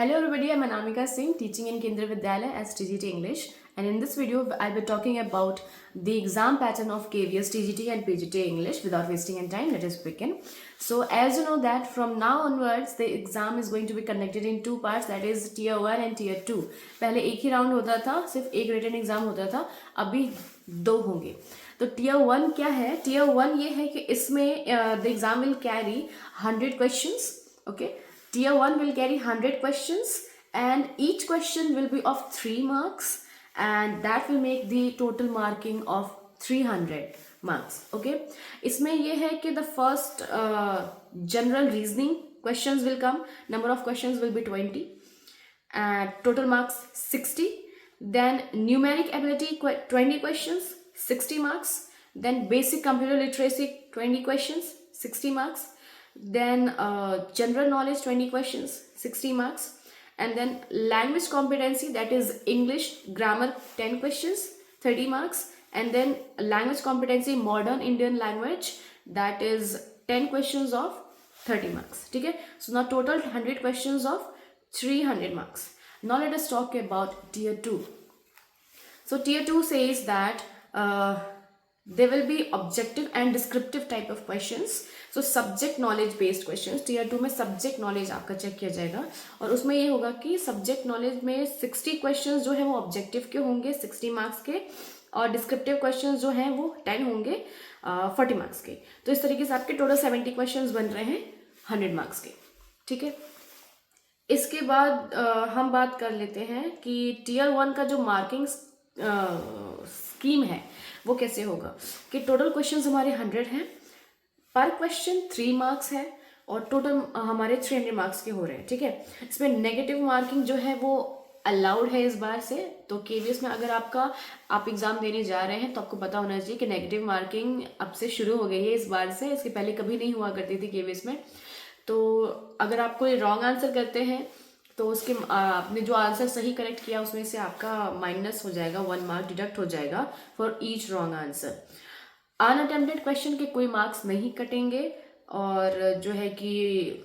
Hello everybody, I'm Anamika Singh, teaching in Kendra Vidyalaya as TGT English, and in this video I'll be talking about the exam pattern of KVS TGT and PGT English. Without wasting any time, let us begin. So as you know that from now onwards the exam is going to be conducted in two parts, that is tier 1 and tier 2. पहले एक ही round होता था, सिर्फ एक written exam होता था, अभी दो होंगे. तो टियर 1 क्या है? टियर 1 ये है कि इसमें the exam will carry 100 questions. Okay, Tier 1 will carry 100 questions and each question will be of 3 marks and that will make the total marking of 300 marks. Okay, इसमें ये है कि the first general reasoning questions will come. Number of questions will be 20 and total marks 60. Then numeric ability 20 questions, 60 marks. Then basic computer literacy 20 questions, 60 marks. Then general knowledge 20 questions, 60 marks. And then language competency, that is English grammar 10 questions, 30 marks. And then language competency modern Indian language, that is 10 questions of 30 marks. Okay, so now total 100 questions of 300 marks. Now let us talk about tier 2. So tier 2 says that there will be objective and descriptive type of questions. So subject knowledge based questions. tier 2 में subject knowledge आपका check किया जाएगा और उसमें ये होगा कि subject knowledge में 60 questions जो है वो objective के होंगे 60 marks के, और descriptive questions जो हैं वो 10 होंगे 40 marks के. तो इस तरीके से आपके टोटल 70 questions बन रहे हैं 100 marks के. ठीक है, इसके बाद हम बात कर लेते हैं कि tier 1 का जो मार्किंग स्कीम है वो कैसे होगा. कि टोटल क्वेश्चंस हमारे 100 हैं, पर क्वेश्चन 3 मार्क्स है और टोटल हमारे 300 मार्क्स के हो रहे हैं. ठीक है, इसमें नेगेटिव मार्किंग जो है वो अलाउड है इस बार से. तो केवीएस में अगर आप एग्जाम देने जा रहे हैं तो आपको पता होना चाहिए कि नेगेटिव मार्किंग अब से शुरू हो गई है इस बार से. इसके पहले कभी नहीं हुआ करती थी केवीएस में. तो अगर आप कोई रॉन्ग आंसर करते हैं तो उसके आपने जो आंसर सही करेक्ट किया उसमें से आपका माइनस हो जाएगा, 1 मार्क डिडक्ट हो जाएगा for each wrong answer. Unattempted question के कोई मार्क्स नहीं कटेंगे और जो है कि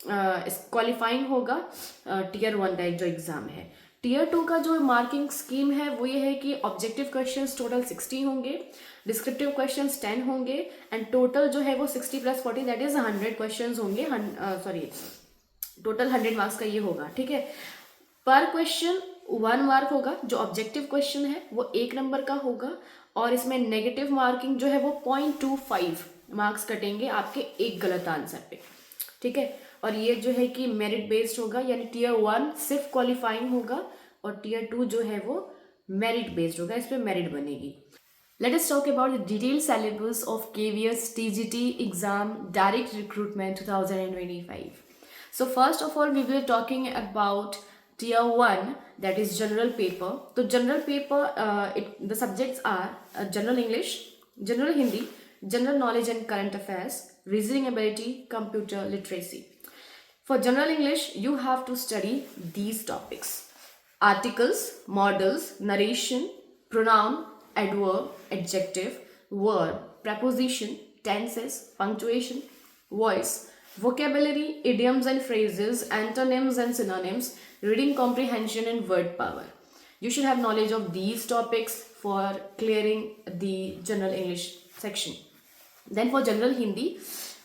क्वालिफाइंग होगा टियर 1 का जो एग्ज़ाम है. टियर 2 का जो मार्किंग स्कीम है वो ये है कि ऑब्जेक्टिव क्वेश्चंस टोटल 60 होंगे, डिस्क्रिप्टिव क्वेश्चंस 10 होंगे एंड टोटल जो है वो 60 + 40 दैट इज 100 क्वेश्चंस होंगे. टोटल 100 मार्क्स का ये होगा. ठीक है, पर क्वेश्चन 1 मार्क होगा. जो ऑब्जेक्टिव क्वेश्चन है वो 1 नंबर का होगा और इसमें नेगेटिव मार्किंग जो है वो 0.25 मार्क्स कटेंगे आपके एक गलत आंसर पे. ठीक है, और ये जो है कि मेरिट बेस्ड होगा, यानी टियर 1 सिर्फ क्वालिफाइंग होगा और टियर 2 जो है वो मेरिट बेस्ड होगा, इस पर मेरिट बनेगी. Let us talk about the detailed syllabus of KVS TGT exam direct recruitment 2025. So first of all we will talking about tier 1, that is general paper. So general paper the subjects are general English, general Hindi, general knowledge and current affairs, reasoning ability, computer literacy. For general English you have to study these topics: articles, modals, narration, pronoun, adverb, adjective, verb, preposition, tenses, punctuation, voice, vocabulary, idioms and phrases, antonyms and synonyms, reading comprehension and word power. You should have knowledge of these topics for clearing the general English section. Then for general Hindi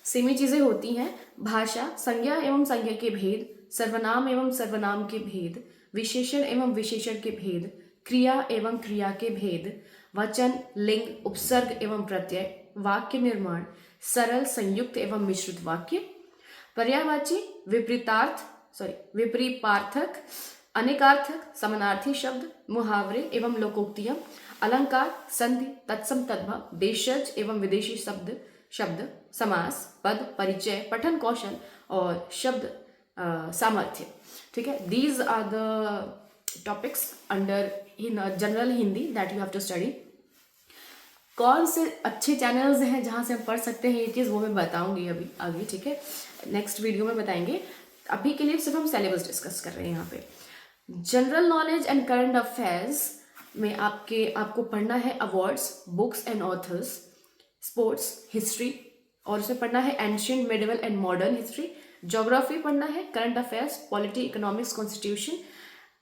same ही चीज़ें होती हैं: भाषा, संज्ञा एवं संज्ञा के भेद, सर्वनाम एवं सर्वनाम के भेद, विशेषण एवं विशेषण के भेद, क्रिया एवं क्रिया के भेद, वचन, लिंग, उपसर्ग एवं प्रत्यय, वाक्य निर्माण, सरल, संयुक्त एवं मिश्रित वाक्य, पर्यायवाची, विपरीपार्थक, अनेकार्थक, समानार्थी शब्द, मुहावरे एवं लोकोक्तियां, अलंकार, संधि, तत्सम तद्भव, देशज एवं विदेशी शब्द, समास, पद, परिचय, पठन कौशल और शब्द सामर्थ्य. ठीक है, these are the topics under general Hindi that you have to study. कौन से अच्छे चैनल्स हैं जहाँ से हम पढ़ सकते हैं ये चीज़ वो मैं बताऊंगी अभी आगे. ठीक है, नेक्स्ट वीडियो में बताएंगे. अभी के लिए सिर्फ हम सिलेबस डिस्कस कर रहे हैं यहाँ पे. General knowledge and current affairs में आपको पढ़ना है awards, books and authors, sports, history, और उसमें पढ़ना है ancient, medieval and modern history, geography पढ़ना है, current affairs, polity, economics, constitution,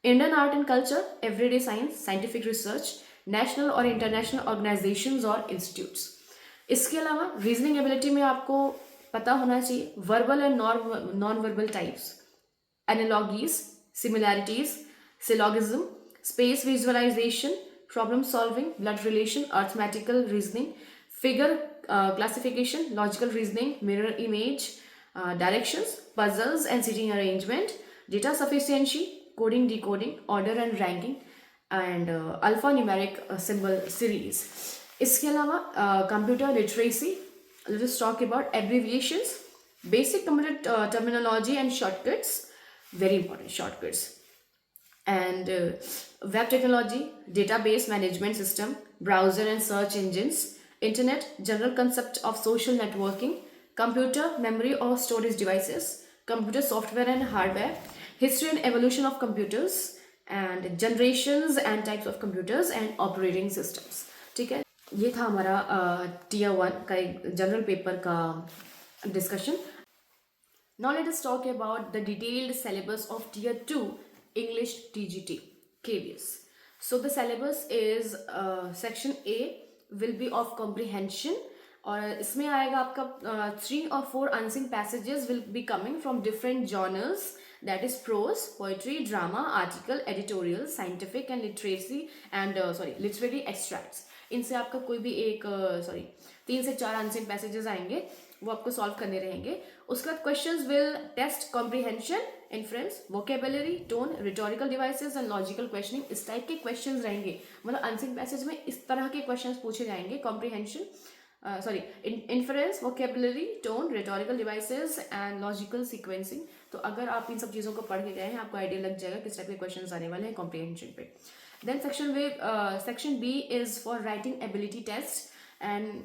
Indian art and culture, everyday science, scientific research, national और इंटरनेशनल ऑर्गेनाइजेशंस और इंस्टीट्यूट्स। इसके अलावा रीजनिंग एबिलिटी में आपको पता होना चाहिए verbal and non verbal types, analogies, similarities, syllogism, space visualisation, problem solving, blood relation, arithmetical reasoning, figure classification, logical reasoning, mirror image, directions, puzzles and seating arrangement, data sufficiency, coding, decoding, order and ranking, and alphanumeric symbol series. इसके अलावा computer literacy, let's talk about abbreviations, basic computer terminology and shortcuts, very important shortcuts, and web technology, database management system, browser and search engines, internet, general concept of social networking, computer, memory or storage devices, computer software and hardware, history and evolution of computers, and generations and types of computers and operating systems. ठीक है, ये था हमारा tier 1 का एक general paper का discussion. Now let us talk about the detailed syllabus of tier 2 English TGT KVS. So the syllabus is section A will be of comprehension, और इसमें आएगा आपका 3 or 4 unseen passages will be coming from different genres, that is prose, poetry, drama, article, editorial, scientific and literacy and literary extracts. इनसे आपका कोई भी एक 3 से 4 unseen passages आएंगे, वो आपको सॉल्व करने रहेंगे. उसके बाद questions will test comprehension, inference, vocabulary, tone, rhetorical devices and logical questioning. इस टाइप के क्वेश्चंस रहेंगे, मतलब अनसीन पैसेज में इस तरह के क्वेश्चंस पूछे जाएंगे. Comprehension inference, vocabulary, tone, rhetorical devices and logical sequencing. तो अगर आप इन सब चीज़ों को पढ़ के गए हैं, आपको आइडिया लग जाएगा किस टाइप के क्वेश्चंस आने वाले हैं कॉम्प्रिहेंशन पे. Then section B is for writing ability test, and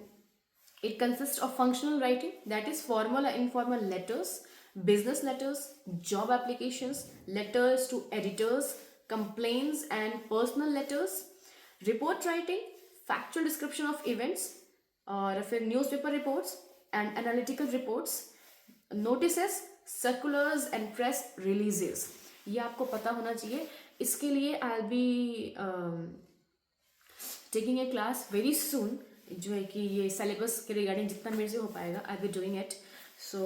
it consists of functional writing, that is formal and informal letters, business letters, job applications, letters to editors, complaints and personal letters, report writing, factual description of events, और फिर newspaper reports and analytical reports, notices, circulars and press releases. ये आपको पता होना चाहिए. इसके लिए I'll be taking a class very soon, जो है कि ये सिलेबस के रिगार्डिंग जितना मेरे से हो पाएगा I be doing it. So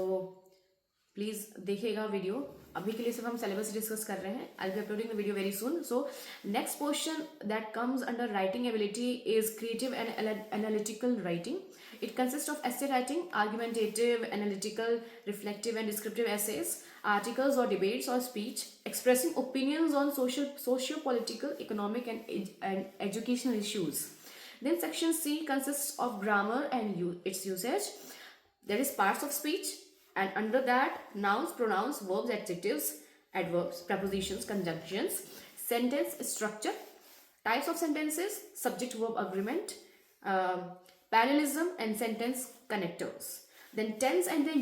please देखिएगा वीडियो. अभी के लिए सिर्फ हम सिलेबस डिस्कस कर रहे हैं. I be uploading the video very soon. So next portion that comes under writing ability is creative and analytical writing. It consist of essay writing, argumentative, analytical, reflective and descriptive essays, articles or debates or speech, expressing opinions on socio-political, economic and educational issues. Then section C consists of grammar and its usage. There is parts of speech, and under that nouns, pronouns, verbs, adjectives, adverbs, prepositions, conjunctions, sentence structure, types of sentences, subject verb agreement, parallelism and sentence connectors. Then tense and their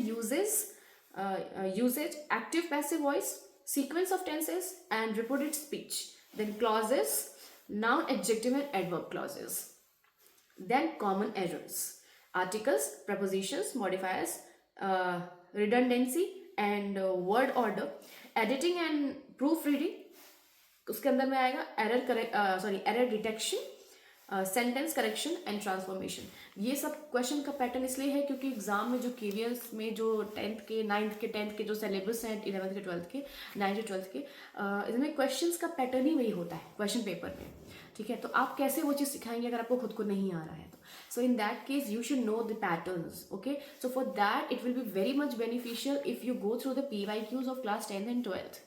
usage, active passive voice, sequence of tenses and reported speech. Then clauses, noun, adjective and adverb clauses. Then common errors, articles, prepositions, modifiers, redundancy and word order, editing and proofreading. उसके अंदर में आएगा error detection, sentence correction and transformation. ये सब question का pattern इसलिए है क्योंकि एग्जाम में जो केवीएस में जो 10th के 9th के 10th के जो सिलेबस हैं 11th के 12th के 9th के 12th के, इसमें क्वेश्चंस का पैटर्न ही वही होता है क्वेश्चन पेपर में. ठीक है, तो आप कैसे वो चीज़ सिखाएंगे अगर आपको खुद को नहीं आ रहा है तो. So in that case you should know the patterns. Okay, so for that it will be very much beneficial if you go through the PYQs of class 10th and 12th.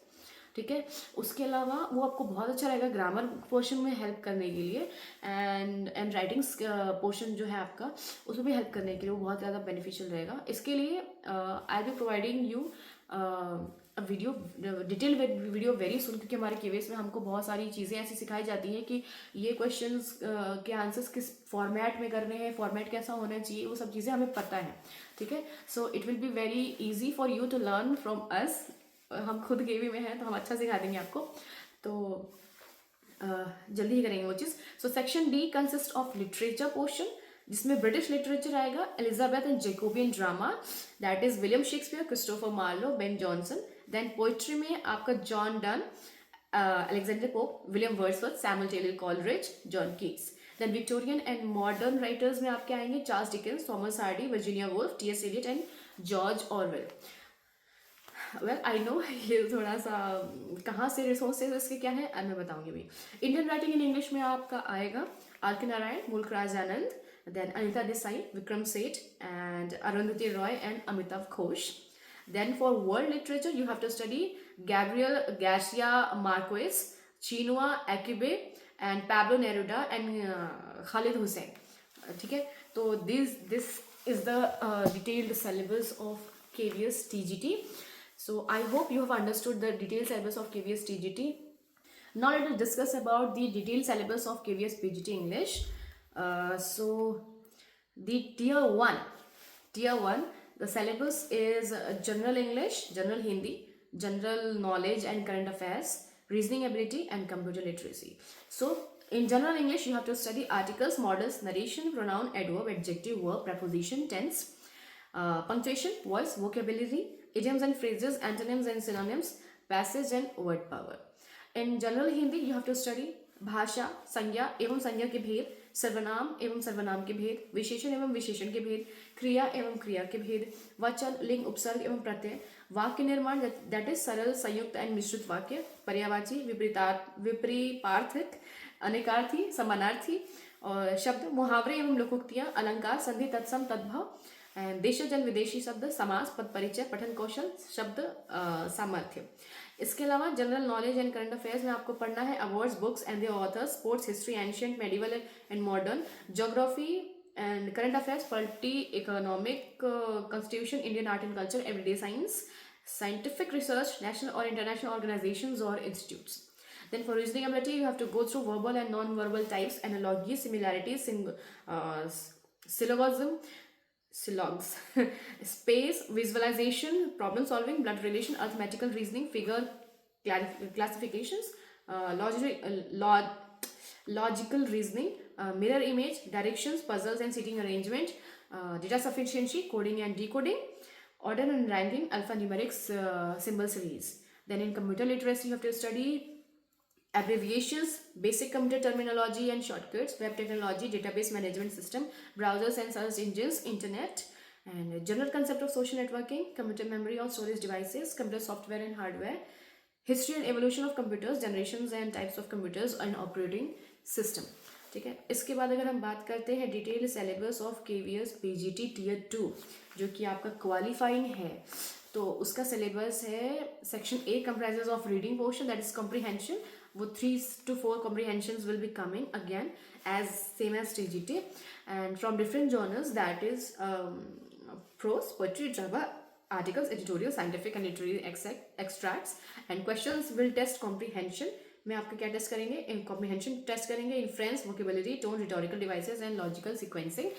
ठीक है, उसके अलावा वो आपको बहुत अच्छा रहेगा ग्रामर पोर्शन में हेल्प करने के लिए, एंड राइटिंग्स पोर्शन जो है आपका उसमें भी हेल्प करने के लिए वो बहुत ज़्यादा बेनिफिशियल रहेगा. इसके लिए I be providing you video detail video very soon, क्योंकि हमारे केवीएस में हमको बहुत सारी चीज़ें ऐसी सिखाई जाती हैं कि ये क्वेश्चंस के आंसर्स किस फॉर्मेट में करने हैं, फॉर्मेट कैसा होना चाहिए, वो सब चीज़ें हमें पता है. ठीक है, so it will be very easy for you to learn from us. हम खुद केवी में हैं तो हम अच्छा सिखा देंगे आपको, तो जल्दी ही करेंगे वो चीज़. So section D consist of literature portion, जिसमें ब्रिटिश लिटरेचर आएगा, Elizabeth and Jacobean drama, that is William Shakespeare, Christopher Marlowe, Ben Jonson. Then poetry में आपका John Donne, Alexander Pope, William Wordsworth, Samuel Taylor Coleridge, John Keats. Then Victorian and modern writers में आपके आएंगे Charles Dickens, Thomas Hardy, Virginia Woolf, T S. Eliot and George Orwell. Well I know ये थोड़ा सा कहाँ से रिसोर्सेज इसके क्या है मैं बताऊंगी भी. इंडियन राइटिंग इन इंग्लिश में आपका आएगा आर के नारायण, मुल्कराज आनंद, then Anita Desai, Vikram Seth and Arundhati Roy and Amitabh Ghosh. Then for world literature, you have to study Gabriel Garcia Marquez, Chinua Achebe, and Pablo Neruda and Khalid Hussain. ठीक है, तो this is the detailed syllabus of KVS TGT. So I hope you have understood the detailed syllabus of KVS TGT. Now let us discuss about the detailed syllabus of KVS PGT English. So the tier 1, the syllabus is general English, general Hindi, general knowledge and current affairs, reasoning ability and computer literacy. So in general English you have to study articles, modals, narration, pronoun, adverb, adjective, verb, preposition, tense, punctuation, voice, vocabulary, idioms and phrases, antonyms and synonyms, passage and word power. In general Hindi you have to study भाषा, संज्ञा एवं संज्ञा के भेद, सर्वनाम एवं सर्वनाम के भेद, विशेषण एवं विशेषण के भेद, क्रिया एवं क्रिया के भेद, वचन, लिंग, उपसर्ग एवं प्रत्यय, वाक्य निर्माण दैट इज सरल, संयुक्त एंड मिश्रित वाक्य, पर्यायवाची, विपरीपार्थिक, अनेकार्थी, समानार्थी और शब्द, मुहावरे एवं लोकोक्तियां, अलंकार, संधि, तत्सम, तद्भव, देशज एंड विदेशी शब्द, समास, पद परिचय, पठन कौशल, शब्द सामर्थ्य. इसके अलावा general knowledge and current affairs में आपको पढ़ना है awards, books and the author's, sports, history, ancient, medieval and modern, geography and current affairs, polity, economic, constitution, Indian art and culture, everyday science, scientific research, national और international organisations और institutes. Then for reasoning ability you have to go through verbal and non-verbal types, analogy, similarities, syllogism, Silogs. Space, visualization, problem solving, blood relation, arithmetical reasoning, figure classifications, logical reasoning, mirror image, directions, puzzles and seating arrangement, data sufficiency, coding and decoding, order and ranking, alphanumeric symbol series. Then in computer literacy you have to study abbreviations, basic computer terminology and shortcuts, web technology, database management system, browsers and search engines, internet, and general concept of social networking, computer memory or storage devices, computer software and hardware, history and evolution of computers, generations and types of computers and operating system. ठीक है, इसके बाद अगर हम बात करते हैं detail syllabus of KVS PGT tier 2 जो कि आपका क्वालिफाइंग है, तो उसका सिलेबस है section A comprises of reading portion that is comprehension. वो 3 to 4 comprehensions will be coming again as same as TGT and from different genres, that is prose, poetry, drama, articles, editorial, scientific and literary extracts, and questions will test comprehension. में आपके क्या test करेंगे, in comprehension test करेंगे, inference, vocabulary, tone, rhetorical devices and logical sequencing,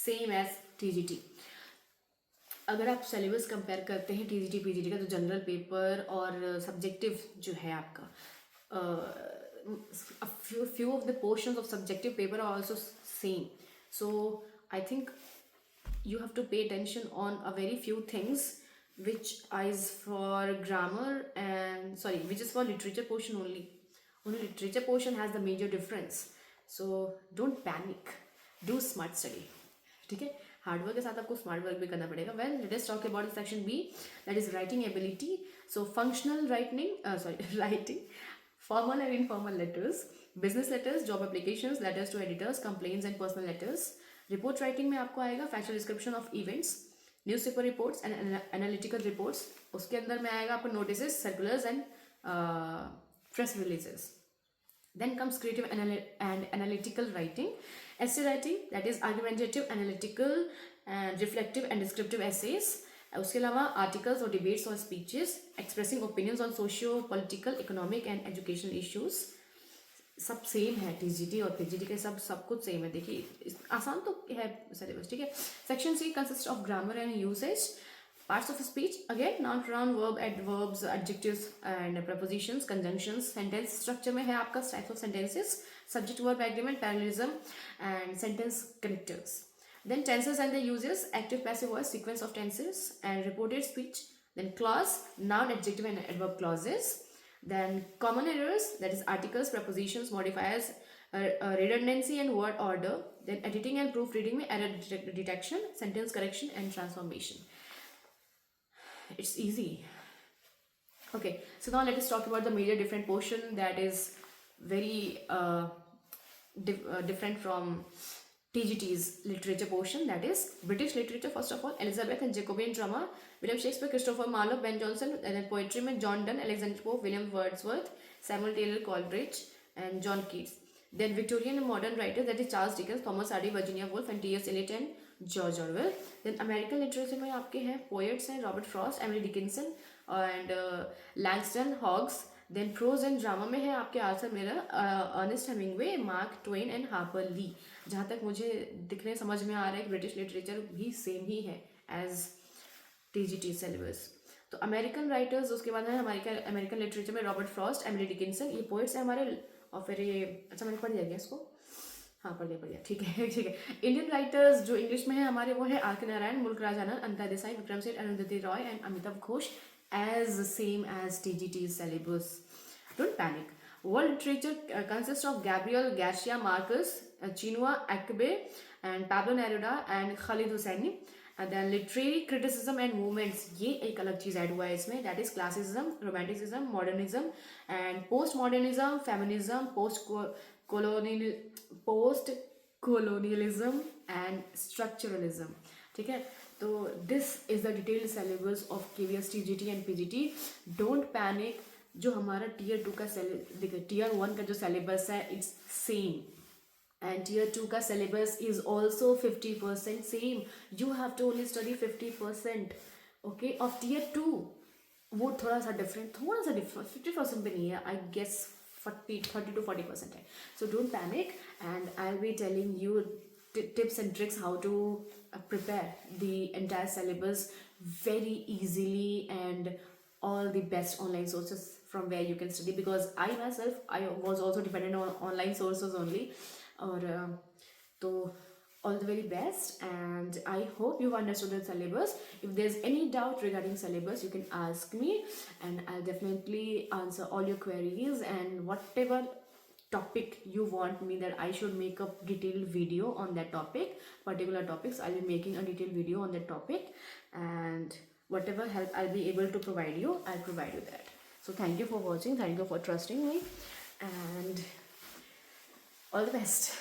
same as TGT. अगर आप syllabus compare करते हैं TGT PGT का, तो जनरल पेपर और सब्जेक्टिव जो है आपका, a few of the portions of subjective paper are also same. So I think you have to pay attention on a very few things which is for grammar and which is for literature portion only. Only literature portion has the major difference. So don't panic, do smart study. ठीक है, hard work के साथ आपको smart work भी करना पड़ेगा. Well let us talk about section B, that is writing ability. So functional writing, formal and informal letters, business letters, job applications, letters to editors, complaints and personal letters. Report writing में आपको आएगा factual description of events, newspaper reports and analytical reports. उसके अंदर में आएगा आपको notices, circulars and press releases. Then comes creative and analytical writing. Essay writing, that is argumentative, analytical and reflective and descriptive essays. उसके अलावा articles और debates और speeches, expressing opinions on socio political, economic and educational issues. सब same है, TGT और PGT के सब कुछ सेम है. देखिए आसान तो है सिलेबस. ठीक है, section C consist of grammar and usage. Parts of speech, again noun, pronoun, verb, adverbs, adjectives and prepositions, conjunctions. Sentence structure में है आपका types of sentences, subject verb agreement, parallelism and sentence connectors. Then tenses and their uses, active passive voice, sequence of tenses and reported speech. Then clause, noun, adjective and adverb clauses. Then common errors, that is articles, prepositions, modifiers, redundancy and word order. Then editing and proofreading में error detection, sentence correction and transformation. It's easy. Okay, so now let us talk about the major different portion that is very different from TGT's literature portion, that is British literature. First of all, Elizabeth and Jacobean drama, William Shakespeare, Christopher Marlowe, Ben Jonson, and then poetry में John Donne, Alexander Pope, William Wordsworth, Samuel Taylor Coleridge, and John Keats. Then Victorian and modern writers, that is Charles Dickens, Thomas Hardy, Virginia Woolf, and T.S. Eliot and George Orwell. Then American literature में आपके हैं poets हैं Robert Frost, Emily Dickinson and Langston Hughes. Then prose and drama में है आपके Arthur Miller, Ernest Hemingway, Mark Twain and Harper Lee. जहाँ तक मुझे दिखने समझ में आ रहा है कि ब्रिटिश लिटरेचर भी सेम ही है एज TGT सिलेबस. तो अमेरिकन राइटर्स उसके बाद है हमारे अमेरिकन लिटरेचर में रॉबर्ट फ्रॉस्ट, एमिली डिकिंसन, ये पोइट्स हैं हमारे. और फिर ये अच्छा मैंने पढ़ लिया क्या इसको, हाँ पढ़ लिया ठीक है ठीक है. इंडियन राइटर्स जो इंग्लिश में है हमारे वो है आर के नारायण, मुल्क Raj Anand, Anita Desai, Vikram Seth, Arundhati Roy and Amitabh Ghosh, as same as TGT's syllabus. Don't panic. World literature consists of Gabriel Garcia Marquez, Chinua Achebe, and Pablo Neruda and Khalid Hosseini. And then literary criticism and movements, ये एक अलग चीज़ ऐड हुआ है इसमें, that is classicism, romanticism, modernism and postmodernism, feminism, post-colonialism and structuralism. ठीक है, तो this is the detailed syllabus of KVS, TGT and PGT. Don't panic. जो हमारा टीयर 2 का देखिए टीयर 1 का जो सिलेबस है इट्स सेम एंड टीयर 2 का syllabus is also 50% same. You have to only study 50%. Okay, of tier 2 वो थोड़ा सा डिफरेंट 50% भी नहीं है, आई गेस 30 to 40% है. So don't panic and I will be telling you tips and tricks how to prepare the entire syllabus very easily and all the best online sources from where you can study, because I myself was also dependent on online sources only. Or so all the very best and I hope you've understood the syllabus. If there's any doubt regarding syllabus you can ask me and I'll definitely answer all your queries, and whatever topic you want me that I should make a detailed video on that topic, particular topics, I'll be making a detailed video on that topic, and whatever help I'll be able to provide you, I'll provide you that. So thank you for watching, thank you for trusting me, and all the best.